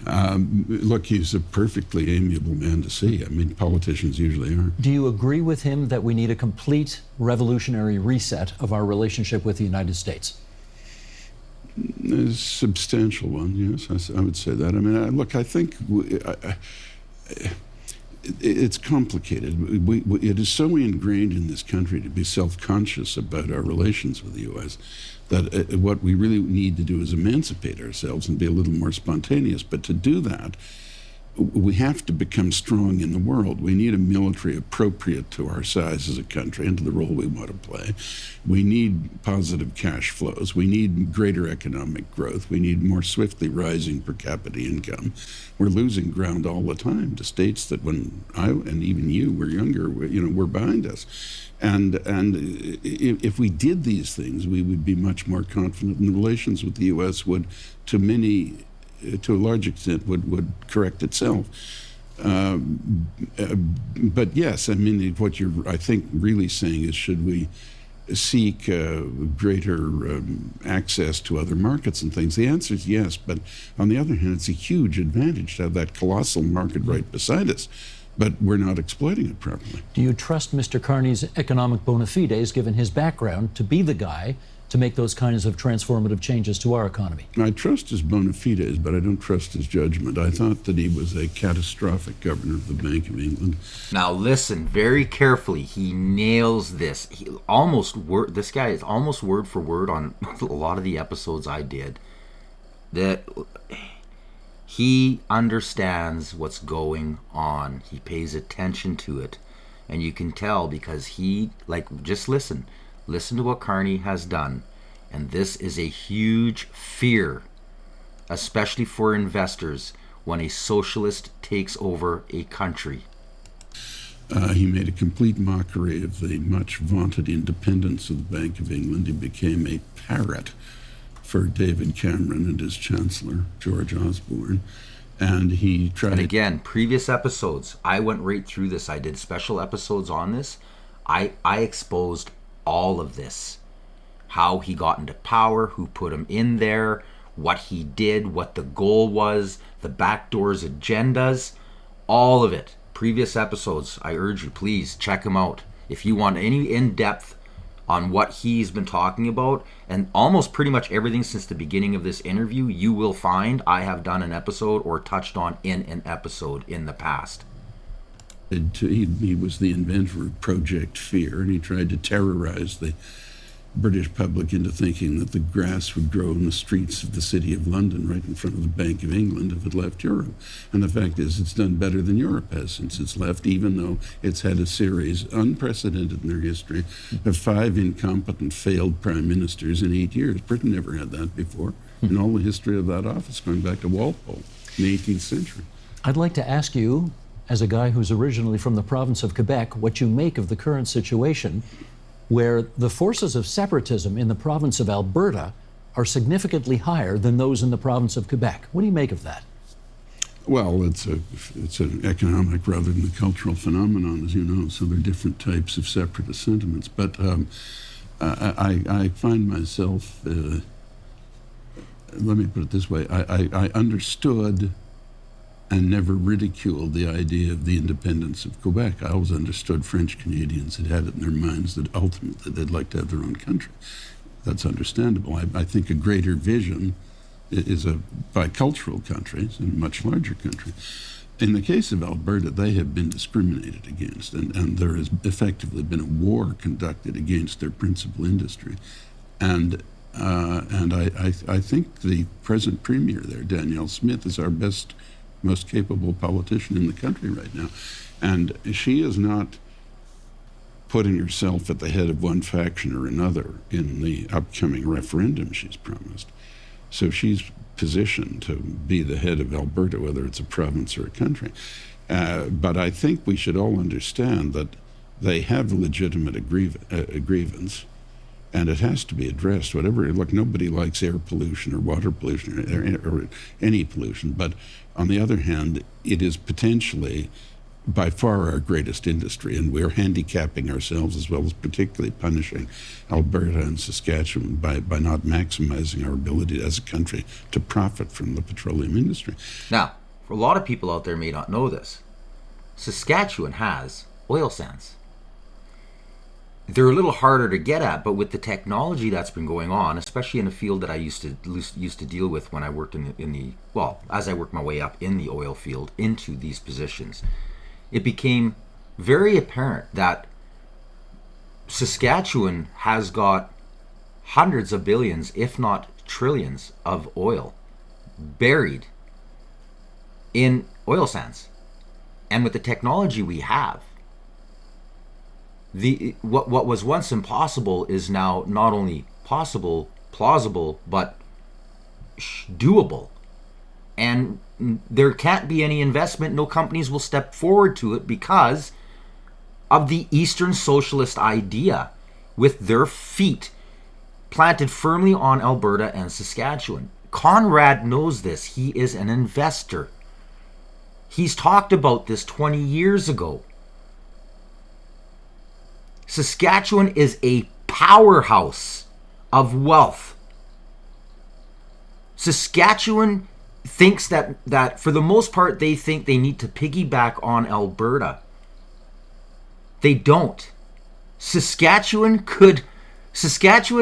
Look, he's a perfectly amiable man to see. I mean, politicians usually are. Do you agree with him that we need a complete revolutionary reset of our relationship with the United States? A substantial one, yes. I would say that. I mean, look, I think it's complicated. It is so ingrained in this country to be self-conscious about our relations with the U.S. that what we really need to do is emancipate ourselves and be a little more spontaneous. But to do that, we have to become strong in the world. We need a military appropriate to our size as a country and to the role we want to play. We need positive cash flows. We need greater economic growth. We need more swiftly rising per capita income. We're losing ground all the time to states that when I and even you were younger, were behind us. And if we did these things, we would be much more confident, and the relations with the U.S. would, to a large extent, would correct itself. But yes, I mean, what you're, I think, really saying is, should we seek greater access to other markets and things? The answer is yes, but on the other hand, it's a huge advantage to have that colossal market right beside us, but we're not exploiting it properly. Do you trust Mr. Carney's economic bona fides, given his background, to be the guy to make those kinds of transformative changes to our economy? I trust his bona fides, but I don't trust his judgment. I thought that he was a catastrophic governor of the Bank of England. Now listen very carefully. He nails this. This guy is almost word for word on a lot of the episodes I did. That he understands what's going on. He pays attention to it. And you can tell because just listen to what Carney has done. And this is a huge fear, especially for investors, when a socialist takes over a country. He made a complete mockery of the much vaunted independence of the Bank of England. He became a parrot for David Cameron and his chancellor, George Osborne. And he tried... And again, previous episodes, I went right through this. I did special episodes on this. I exposed all of this. How he got into power, who put him in there, what he did, what the goal was, the backdoors agendas, all of it. Previous episodes, I urge you, please check them out. If you want any in-depth on what he's been talking about, and almost pretty much everything since the beginning of this interview, you will find I have done an episode or touched on in an episode in the past. He was the inventor of Project Fear, and he tried to terrorize the British public into thinking that the grass would grow in the streets of the city of London right in front of the Bank of England if it left Europe. And the fact is, it's done better than Europe has since it's left, even though it's had a series, unprecedented in their history, of 5 incompetent, failed prime ministers in 8 years. Britain never had that before in all the history of that office, going back to Walpole in the 18th century. I'd like to ask you, as a guy who's originally from the province of Quebec, what you make of the current situation where the forces of separatism in the province of Alberta are significantly higher than those in the province of Quebec. What do you make of that? Well, it's an economic rather than a cultural phenomenon, as you know, so there are different types of separatist sentiments. But I find myself, let me put it this way, I understood and never ridiculed the idea of the independence of Quebec. I always understood French Canadians had it in their minds that ultimately they'd like to have their own country. That's understandable. I think a greater vision is a bicultural country, it's a much larger country. In the case of Alberta, they have been discriminated against, and there has effectively been a war conducted against their principal industry. And I think the present premier there, Danielle Smith, is our best, most capable politician in the country right now. And she is not putting herself at the head of one faction or another in the upcoming referendum she's promised. So she's positioned to be the head of Alberta, whether it's a province or a country. But I think we should all understand that they have legitimate grievance, and it has to be addressed. Look, nobody likes air pollution or water pollution or any pollution, but on the other hand, it is potentially by far our greatest industry, and we're handicapping ourselves as well as particularly punishing Alberta and Saskatchewan by not maximizing our ability as a country to profit from the petroleum industry. Now, for a lot of people out there may not know this, Saskatchewan has oil sands. They're a little harder to get at, but with the technology that's been going on, especially in a field that I used to deal with when I worked as I worked my way up in the oil field into these positions, it became very apparent that Saskatchewan has got hundreds of billions, if not trillions, of oil buried in oil sands. And with the technology we have, what was once impossible is now not only possible, plausible, but doable. And there can't be any investment. No companies will step forward to it because of the Eastern socialist idea, with their feet planted firmly on Alberta and Saskatchewan. Conrad knows this. He is an investor. He's talked about this 20 years ago. Saskatchewan is a powerhouse of wealth. Saskatchewan thinks that for the most part, they think they need to piggyback on Alberta. They don't. Saskatchewan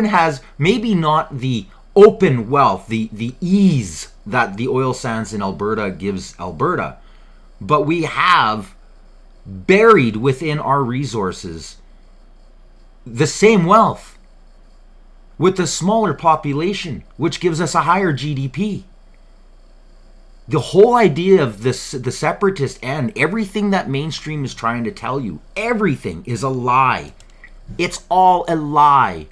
has maybe not the open wealth, the ease that the oil sands in Alberta gives Alberta, but we have buried within our resources the same wealth with a smaller population, which gives us a higher GDP. The whole idea of this, the separatist and everything that mainstream is trying to tell you, everything is a lie. It's all a lie.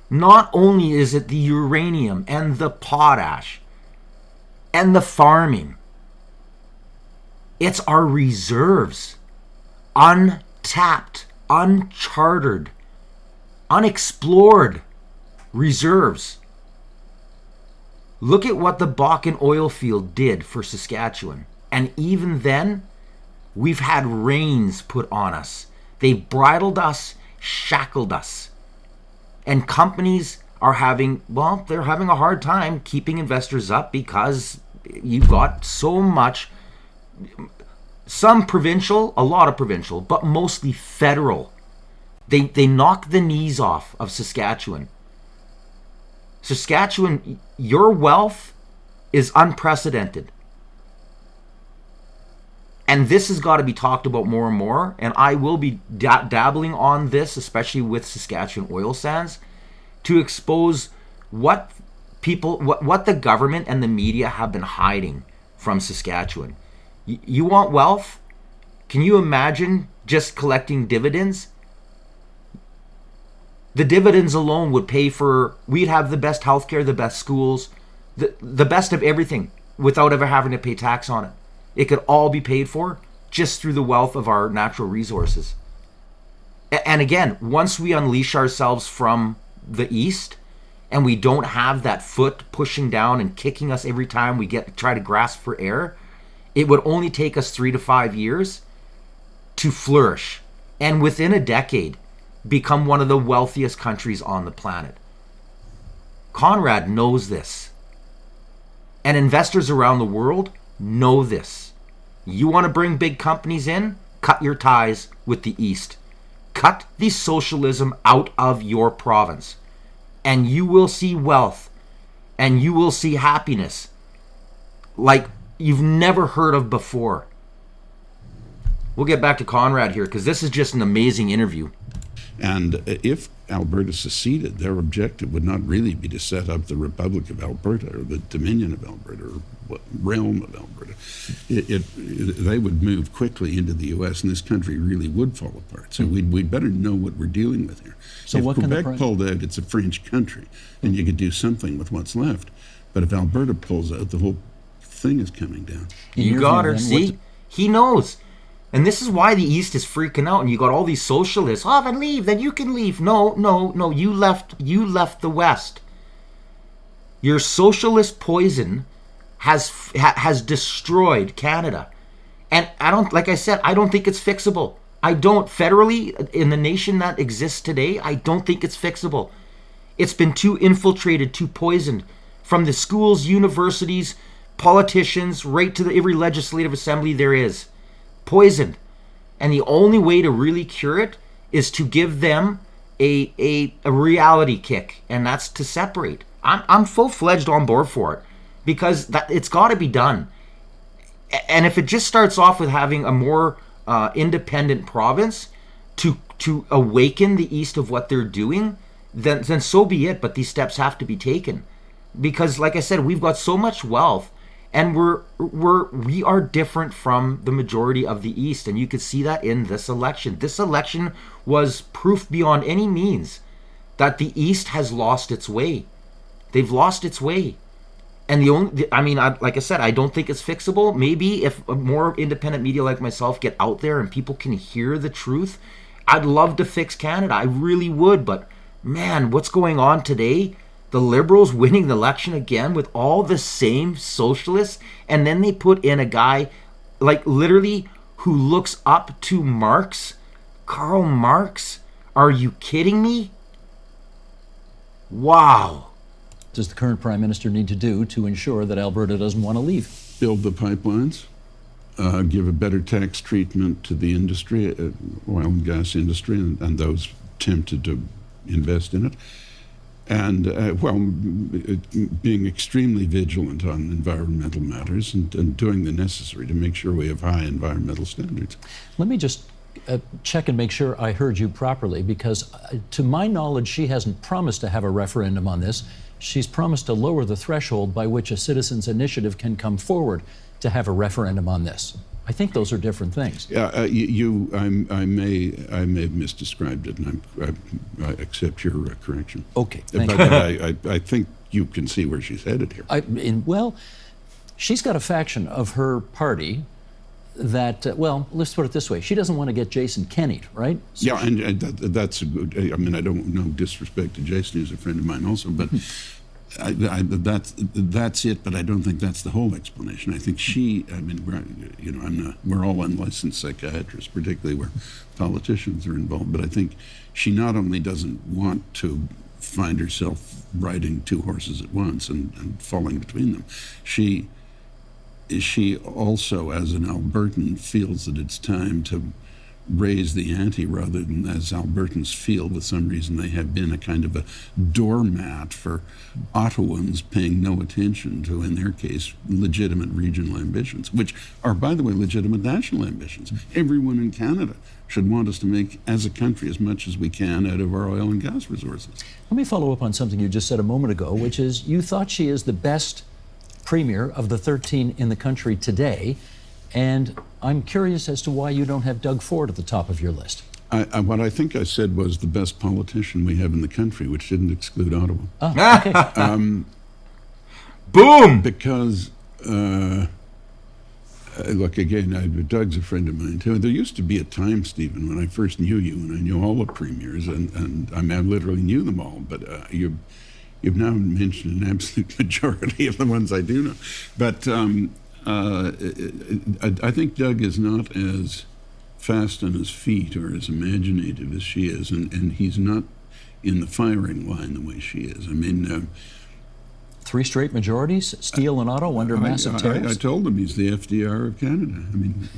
Not only is it the uranium and the potash and the farming, it's our reserves, untapped, unchartered, unexplored reserves. Look at what the Bakken oil field did for Saskatchewan. And even then, we've had reins put on us. They've bridled us, shackled us. And companies are having, well, they're having a hard time keeping investors up because you've got so much, some provincial, a lot of provincial, but mostly federal. They knock the knees off of Saskatchewan. Saskatchewan, your wealth is unprecedented. And this has got to be talked about more and more. And I will be dabbling on this, especially with Saskatchewan oil sands, to expose what the government and the media have been hiding from Saskatchewan. You want wealth? Can you imagine just collecting dividends? The dividends alone would pay for, we'd have the best healthcare, the best schools, the best of everything without ever having to pay tax on it. It could all be paid for just through the wealth of our natural resources. And again, once we unleash ourselves from the east and we don't have that foot pushing down and kicking us every time we try to grasp for air, it would only take us 3 to 5 years to flourish. And within a decade, become one of the wealthiest countries on the planet. Conrad knows this. And investors around the world know this. You want to bring big companies in? Cut your ties with the East. Cut the socialism out of your province. And you will see wealth. And you will see happiness like you've never heard of before. We'll get back to Conrad here because this is just an amazing interview. And if Alberta seceded, their objective would not really be to set up the Republic of Alberta or the Dominion of Alberta or realm of Alberta. They would move quickly into the U.S. and this country really would fall apart. So we'd better know what we're dealing with here. So if what Quebec pulled out, it's a French country, and you could do something with what's left. But if Alberta pulls out, the whole thing is coming down. You got her. See? He knows. And this is why the East is freaking out. And you got all these socialists. Oh, then leave. Then you can leave. No. You left the West. Your socialist poison has destroyed Canada. And I don't think it's fixable. I don't. Federally, in the nation that exists today, I don't think it's fixable. It's been too infiltrated, too poisoned. From the schools, universities, politicians, right to every legislative assembly there is. Poisoned. And the only way to really cure it is to give them a reality kick, and that's to separate. I'm full-fledged on board for it because it's got to be done. And if it just starts off with having a more independent province to awaken the East of what they're doing, then so be it. But these steps have to be taken because, like I said, we've got so much wealth. And we are different from the majority of the East, and you could see that in this election. This election was proof beyond any means that the East has lost its way. They've lost its way, and like I said, I don't think it's fixable. Maybe if more independent media like myself get out there and people can hear the truth, I'd love to fix Canada. I really would, but man, what's going on today? The Liberals winning the election again with all the same socialists, and then they put in a guy like literally who looks up to Marx, Karl Marx? Are you kidding me? Wow. What does the current Prime Minister need to do to ensure that Alberta doesn't want to leave? Build the pipelines, give a better tax treatment to the industry, oil and gas industry, and those tempted to invest in it. And, being extremely vigilant on environmental matters and doing the necessary to make sure we have high environmental standards. Let me just check and make sure I heard you properly, because to my knowledge, she hasn't promised to have a referendum on this. She's promised to lower the threshold by which a citizen's initiative can come forward to have a referendum on this. I think those are different things. Yeah, I may have misdescribed it, and I accept your correction. Okay, thank you. I think you can see where she's headed here. Well, she's got a faction of her party that, let's put it this way. She doesn't want to get Jason Kenney, right? So yeah, and that's a good, I mean, I don't know disrespect to Jason, who's a friend of mine also, but that's it, but I don't think that's the whole explanation. I think we're all unlicensed psychiatrists, particularly where politicians are involved, but I think she not only doesn't want to find herself riding two horses at once and falling between them, she also, as an Albertan, feels that it's time to raise the ante rather than, as Albertans feel, for some reason they have been a kind of a doormat for Ottawans paying no attention to, in their case, legitimate regional ambitions, which are, by the way, legitimate national ambitions. Everyone in Canada should want us to make, as a country, as much as we can out of our oil and gas resources. Let me follow up on something you just said a moment ago, which is you thought she is the best premier of the 13 in the country today, and I'm curious as to why you don't have Doug Ford at the top of your list. What I think I said was the best politician we have in the country, which didn't exclude Ottawa. Oh, okay. Boom! Because, look, again, Doug's a friend of mine, too. There used to be a time, Stephen, when I first knew you, and I knew all the premiers, and I literally knew them all, but you've now mentioned an absolute majority of the ones I do know. But I think Doug is not as fast on his feet or as imaginative as she is, and he's not in the firing line the way she is. I mean... 3 straight majorities, Steele and Ottawa under massive tariffs? I told him he's the FDR of Canada. I mean...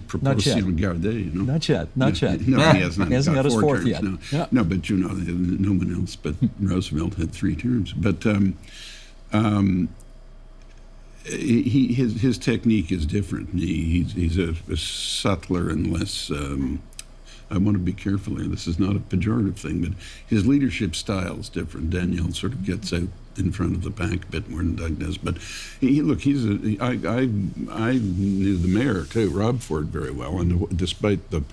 Proportion garde, you know. Not yet. No, he hasn't got his fourth yet. No. Yeah. No, but no one else but Roosevelt had 3 terms. But his technique is different. He's a subtler and less. I want to be careful here. This is not a pejorative thing, but his leadership style is different. Danielle sort of gets out in front of the pack a bit more than Doug does. But I knew the mayor too, Rob Ford, very well, and despite the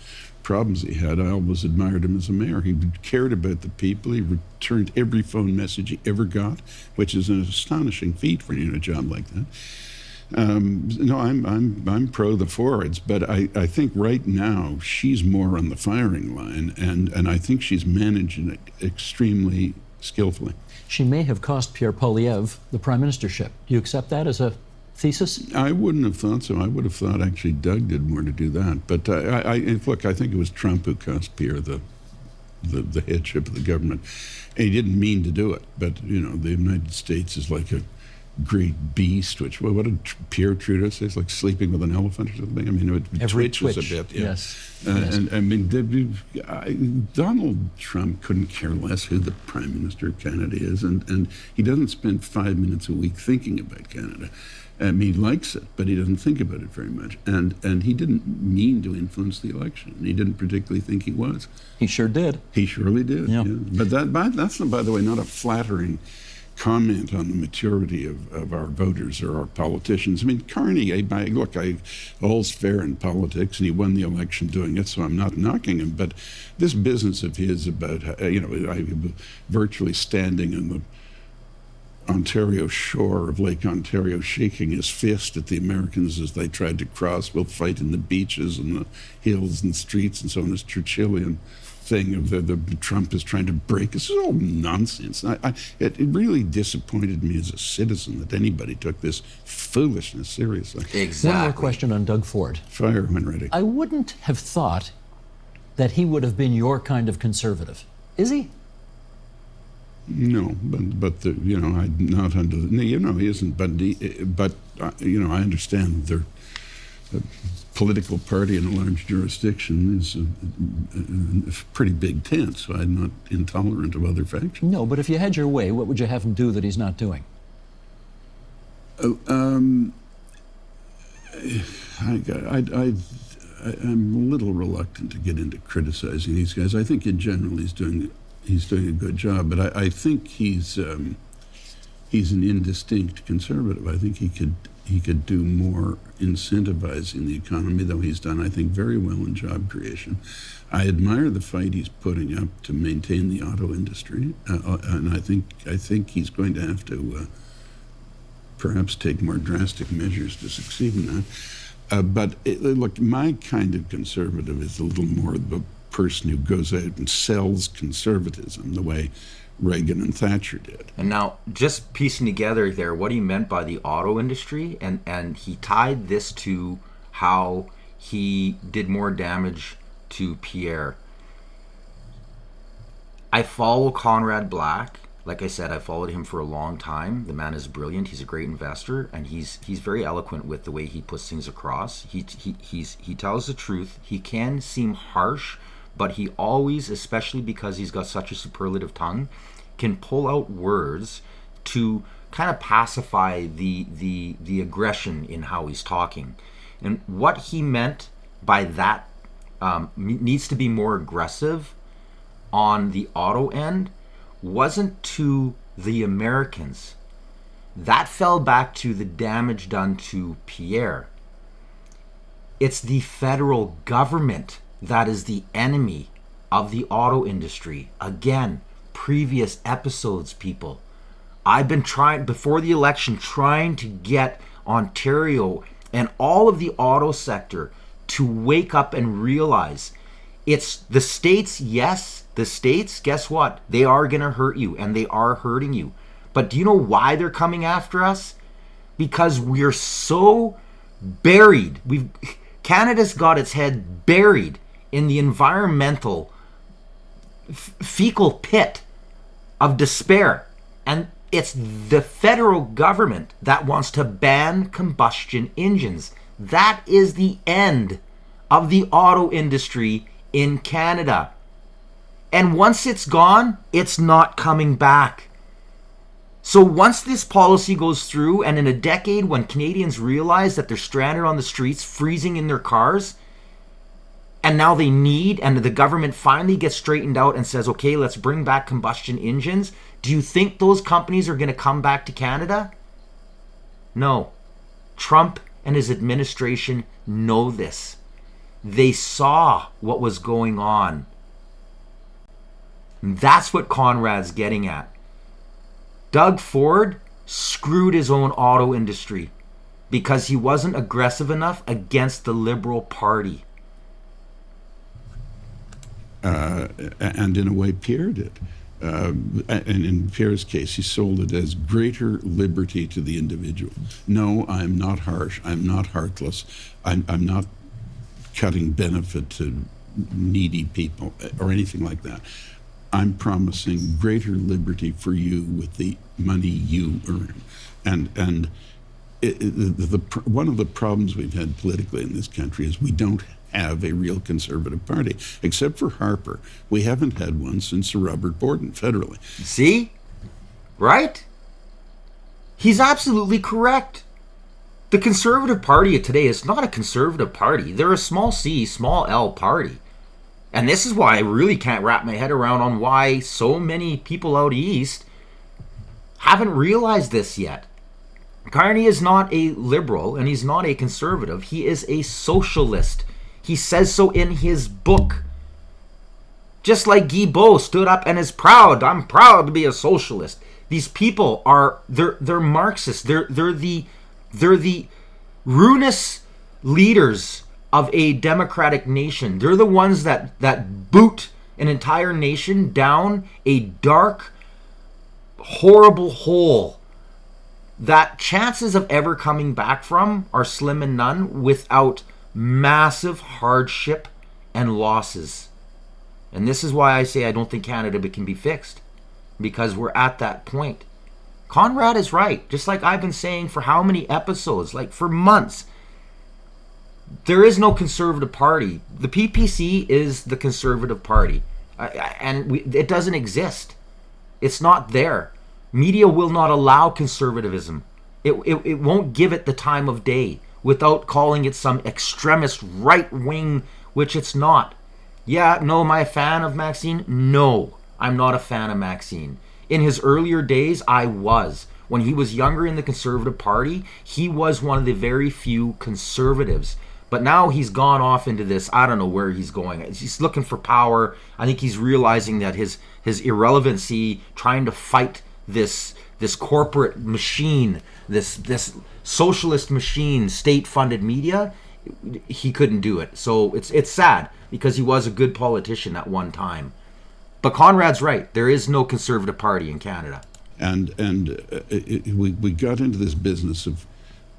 problems he had, I always admired him as a mayor. He cared about the people. He returned every phone message he ever got, which is an astonishing feat for you in a job like that. No, I'm pro the Fords, but I think right now she's more on the firing line, and I think she's managing it extremely skillfully. She may have cost Pierre Poilievre the prime ministership. Do you accept that as a thesis? I wouldn't have thought so. I would have thought actually Doug did more to do that. But look, I think it was Trump who cost Pierre the headship of the government. And he didn't mean to do it, but the United States is like a great beast. Which what did Pierre Trudeau say? It's like sleeping with an elephant or something. I mean, it twitches a bit. Yeah. Yes. And I mean, Donald Trump couldn't care less who the Prime Minister of Canada is, and he doesn't spend 5 minutes a week thinking about Canada. I mean, he likes it, but he doesn't think about it very much. And he didn't mean to influence the election. He didn't particularly think he was. He sure did. He surely did. Yeah. But that's, by the way, not a flattering comment on the maturity of our voters or our politicians. I mean, Carney, all's fair in politics, and he won the election doing it, so I'm not knocking him. But this business of his about, virtually standing on the Ontario shore of Lake Ontario, shaking his fist at the Americans as they tried to cross, we'll fight in the beaches and the hills and streets and so on, is Churchillian. thing of the Trump is trying to break. This is all nonsense. It really disappointed me as a citizen that anybody took this foolishness seriously. Exactly. One more question on Doug Ford. Fire when ready. I wouldn't have thought that he would have been your kind of conservative. Is he? No, but I'm not under the, he isn't. But I understand their political party in a large jurisdiction is a pretty big tent, so I'm not intolerant of other factions. No, but if you had your way, what would you have him do that he's not doing? I'm a little reluctant to get into criticizing these guys. I think in general he's doing a good job, but I think he's an indistinct conservative. I think he could do more incentivizing the economy, though he's done, I think, very well in job creation. I admire the fight he's putting up to maintain the auto industry, and I think he's going to have to perhaps take more drastic measures to succeed in that. Look, my kind of conservative is a little more the person who goes out and sells conservatism the way Reagan and Thatcher did. And now, just piecing together there what he meant by the auto industry, and he tied this to how he did more damage to Pierre. I follow Conrad Black. Like I said, I followed him for a long time. The man is brilliant. He's a great investor, and he's very eloquent with the way he puts things across. He tells the truth. He can seem harsh, but he always, especially because he's got such a superlative tongue, can pull out words to kind of pacify the aggression in how he's talking. And what he meant by that needs to be more aggressive on the auto end wasn't to the Americans. That fell back to the damage done to Pierre. It's the federal government that is the enemy of the auto industry. Again, previous episodes, people. I've been trying, before the election, trying to get Ontario and all of the auto sector to wake up and realize it's the states, yes, the states, guess what? They are going to hurt you, and they are hurting you. But do you know why they're coming after us? Because we're so buried. Canada's got its head buried in the environmental fecal pit of despair. And it's the federal government that wants to ban combustion engines. That is the end of the auto industry in Canada. And once it's gone, it's not coming back. So once this policy goes through, and in a decade when Canadians realize that they're stranded on the streets, freezing in their cars, and now they need, and the government finally gets straightened out and says, okay, let's bring back combustion engines, do you think those companies are going to come back to Canada? No. Trump and his administration know this. They saw what was going on. That's what Conrad's getting at. Doug Ford screwed his own auto industry because he wasn't aggressive enough against the Liberal Party. And in a way, Pierre did. And in Pierre's case, he sold it as greater liberty to the individual. No, I'm not harsh. I'm not heartless. I'm not cutting benefit to needy people or anything like that. I'm promising greater liberty for you with the money you earn. And one of the problems we've had politically in this country is we don't have a real conservative party, except for Harper. We haven't had one since Sir Robert Borden federally. See? Right? He's absolutely correct. The Conservative Party of today is not a conservative party. They're a small c, small l party. And this is why I really can't wrap my head around on why so many people out east haven't realized this yet. Carney is not a liberal and he's not a conservative. He is a socialist. He says so in his book. Just like Guy Beau stood up and is proud. I'm proud to be a socialist. These people are, they're Marxists. They're the ruinous leaders of a democratic nation. They're the ones that boot an entire nation down a dark, horrible hole that chances of ever coming back from are slim and none without massive hardship and losses. And this is why I say I don't think Canada can be fixed, because we're at that point. Conrad is right, just like I've been saying for how many episodes, like for months. There is no Conservative Party. The PPC is the Conservative Party, it doesn't exist. It's not there. Media will not allow conservatism. It won't give it the time of day without calling it some extremist right wing, which it's not. Yeah, no, am I a fan of Maxine? No, I'm not a fan of Maxine. In his earlier days, I was. When he was younger in the Conservative Party, he was one of the very few conservatives. But now he's gone off into this, I don't know where he's going. He's looking for power. I think he's realizing that his irrelevancy, trying to fight this corporate machine, this socialist machine, state-funded media, he couldn't do it. So it's sad, because he was a good politician at one time. But Conrad's right. There is no Conservative Party in Canada. And we got into this business of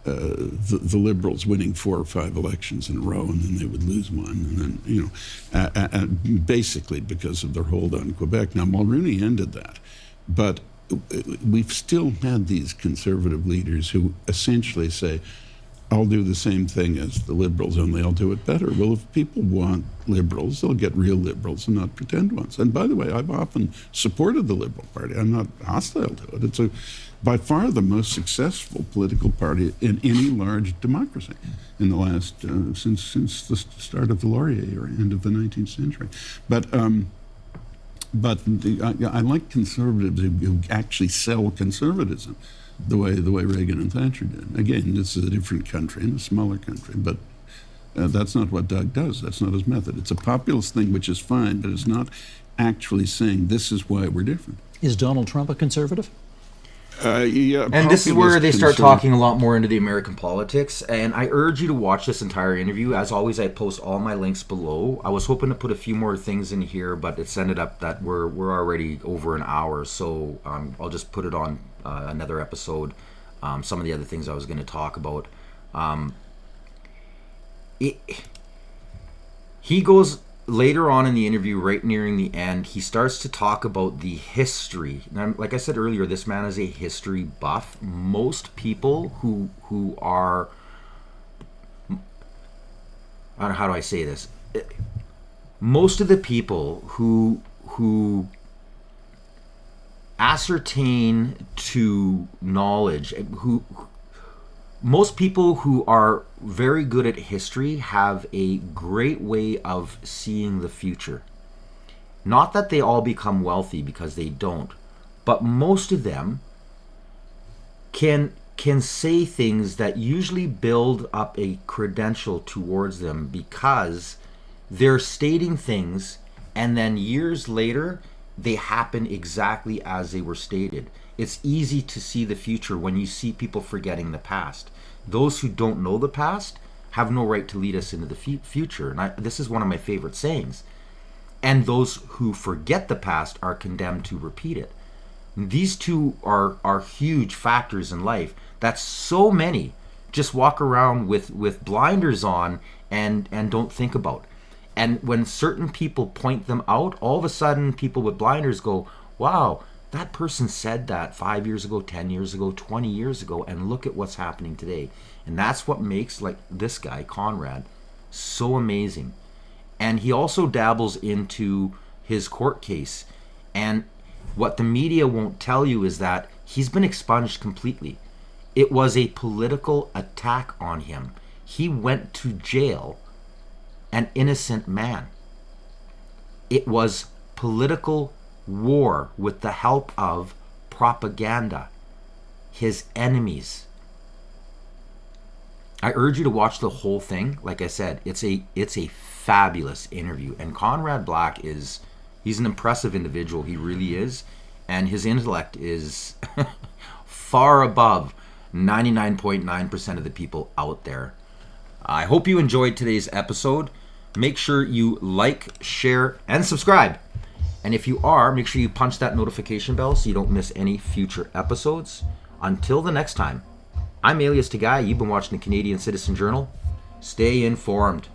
the Liberals winning 4 or 5 elections in a row, and then they would lose one, and then basically because of their hold on Quebec. Now Mulroney ended that, but we've still had these conservative leaders who essentially say, I'll do the same thing as the Liberals, only I'll do it better. Well, if people want Liberals, they'll get real Liberals and not pretend ones. And by the way, I've often supported the Liberal Party. I'm not hostile to it. It's by far the most successful political party in any large democracy in the last, since the start of the Laurier or end of the 19th century. But I like conservatives who actually sell conservatism the way Reagan and Thatcher did. Again, this is a different country and a smaller country, but that's not what Doug does. That's not his method. It's a populist thing, which is fine, but it's not actually saying this is why we're different. Is Donald Trump a conservative? Yeah, and this is where they start talking a lot more into the American politics, and I urge you to watch this entire interview. As always, I post all my links below. I was hoping to put a few more things in here, but it's ended up that we're already over an hour, so I'll just put it on another episode. Some of the other things I was going to talk about. He goes later on in the interview, right nearing the end, he starts to talk about the history. Now, like I said earlier, this man is a history buff. Most people who are, I don't know, how do I say this? Most of the people who ascertain to knowledge, most people who are very good at history have a great way of seeing the future. Not that they all become wealthy, because they don't, but most of them can say things that usually build up a credential towards them, because they're stating things and then years later they happen exactly as they were stated. It's easy to see the future when you see people forgetting the past. Those who don't know the past have no right to lead us into the future. And this is one of my favorite sayings. And those who forget the past are condemned to repeat it. These two are huge factors in life that so many just walk around with blinders on and don't think about. And when certain people point them out, all of a sudden people with blinders go, wow, that person said that 5 years ago, 10 years ago, 20 years ago, and look at what's happening today. And that's what makes, like, this guy, Conrad, so amazing. And he also dabbles into his court case. And what the media won't tell you is that he's been expunged completely. It was a political attack on him. He went to jail, an innocent man. It was political war with the help of propaganda, his enemies. I urge you to watch the whole thing. Like I said, it's a fabulous interview, and Conrad Black he's an impressive individual. He really is, and his intellect is far above 99.9% of the people out there. I hope you enjoyed today's episode. Make sure you like, share, and subscribe. And if you are, make sure you punch that notification bell so you don't miss any future episodes. Until the next time, I'm Alias Tagay. You've been watching the Canadian Citizen Journal. Stay informed.